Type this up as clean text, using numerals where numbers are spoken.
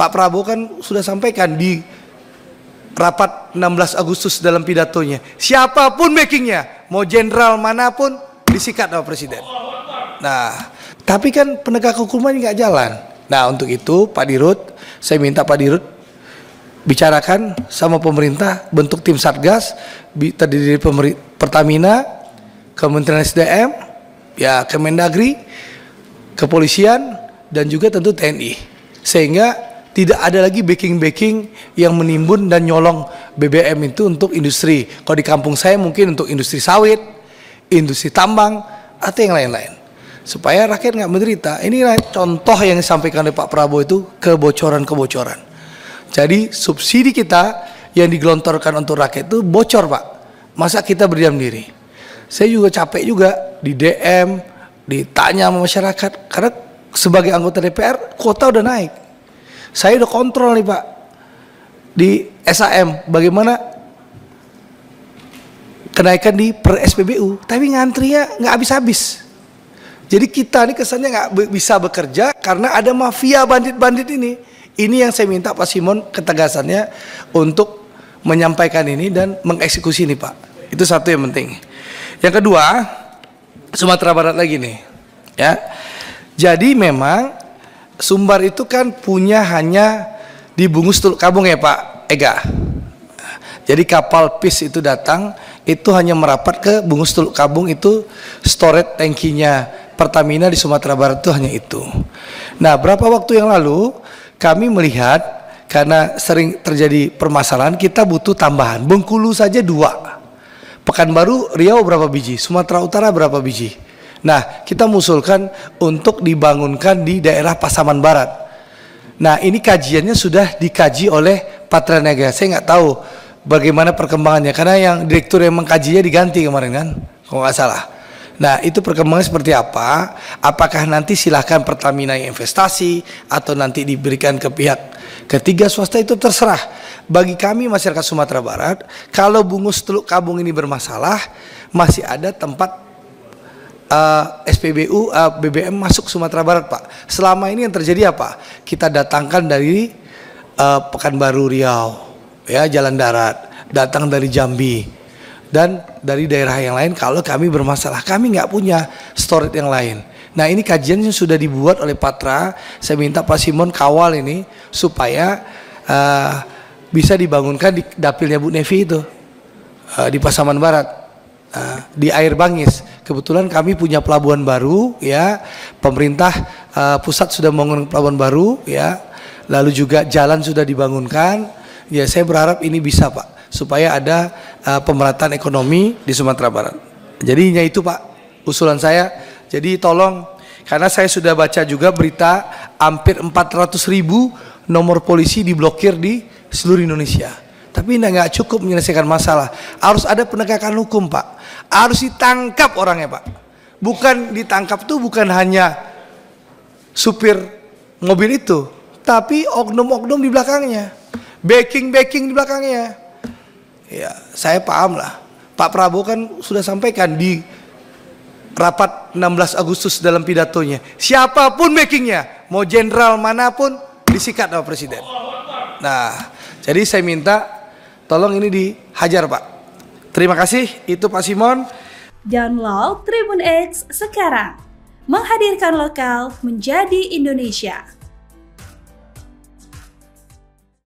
Pak Prabowo kan sudah sampaikan di rapat 16 Agustus dalam pidatonya, siapapun backingnya, mau jenderal manapun disikat sama presiden. Nah, tapi kan penegak hukuman nggak jalan. Nah, untuk itu Pak Dirut, saya minta Pak Dirut bicarakan sama pemerintah, bentuk tim satgas terdiri dari Pertamina, Kementerian SDM, ya Kemendagri, kepolisian, dan juga tentu TNI, sehingga tidak ada lagi backing yang menimbun dan nyolong BBM itu untuk industri. Kalau di kampung saya mungkin untuk industri sawit, industri tambang, atau yang lain-lain, supaya rakyat nggak menderita. Inilah contoh yang disampaikan oleh Pak Prabowo, itu kebocoran-kebocoran. Jadi subsidi kita yang digelontorkan untuk rakyat itu bocor, Pak. Masa kita berdiam diri? Saya juga capek juga di DM, ditanya sama masyarakat, karena sebagai anggota DPR kuota udah naik. Saya udah kontrol nih Pak di SAM bagaimana kenaikan di per SPBU, tapi ngantrinya nggak habis-habis. Jadi kita nih kesannya nggak bisa bekerja karena ada mafia bandit-bandit ini. Ini yang saya minta Pak Simon ketegasannya untuk menyampaikan ini dan mengeksekusi nih Pak. Itu satu yang penting. Yang kedua, Sumatera Barat lagi nih, ya. Jadi memang Sumbar itu kan punya hanya di Bungus Teluk Kabung ya Pak Ega. Jadi kapal PIS itu datang, itu hanya merapat ke Bungus Teluk Kabung, itu storage tankinya Pertamina di Sumatera Barat itu hanya itu. Nah, berapa waktu yang lalu kami melihat karena sering terjadi permasalahan, kita butuh tambahan. Bengkulu saja 2, Pekanbaru Riau berapa biji, Sumatera Utara berapa biji. Nah, kita mengusulkan untuk dibangunkan di daerah Pasaman Barat. Nah, ini kajiannya sudah dikaji oleh Patra Niaga. Saya nggak tahu bagaimana perkembangannya, karena yang direktur yang mengkajinya diganti kemarin kan, kalau nggak salah. Nah, itu perkembangannya seperti apa? Apakah nanti silahkan Pertamina yang investasi atau nanti diberikan ke pihak ketiga swasta, itu terserah. Bagi kami masyarakat Sumatera Barat, kalau Bungus Teluk Kabung ini bermasalah, masih ada tempat SPBU BBM masuk Sumatera Barat Pak. Selama ini yang terjadi apa? Kita datangkan dari Pekanbaru Riau, ya jalan darat, datang dari Jambi dan dari daerah yang lain. Kalau kami bermasalah, kami nggak punya storage yang lain. Nah, ini kajian yang sudah dibuat oleh Patra. Saya minta Pak Simon kawal ini supaya bisa dibangunkan di dapilnya Bu Nevi itu di Pasaman Barat, di Air Bangis. Kebetulan kami punya pelabuhan baru, ya. Pemerintah pusat sudah membangun pelabuhan baru, ya. Lalu juga jalan sudah dibangunkan. Ya, saya berharap ini bisa Pak, supaya ada pemerataan ekonomi di Sumatera Barat. Jadinya itu Pak usulan saya. Jadi tolong, karena saya sudah baca juga berita hampir 400.000 nomor polisi diblokir di seluruh Indonesia. Tapi nggak cukup menyelesaikan masalah. Harus ada penegakan hukum Pak. Harus ditangkap orangnya Pak. Bukan ditangkap tuh bukan hanya supir mobil itu, tapi oknum-oknum di belakangnya, backing di belakangnya. Ya, saya paham lah. Pak Prabowo kan sudah sampaikan di rapat 16 Agustus dalam pidatonya, siapapun backingnya, mau jenderal manapun disikat sama presiden. Nah, jadi saya minta tolong ini dihajar Pak. Terima kasih, itu Pak Simon. Download Tribun X sekarang, menghadirkan lokal menjadi Indonesia.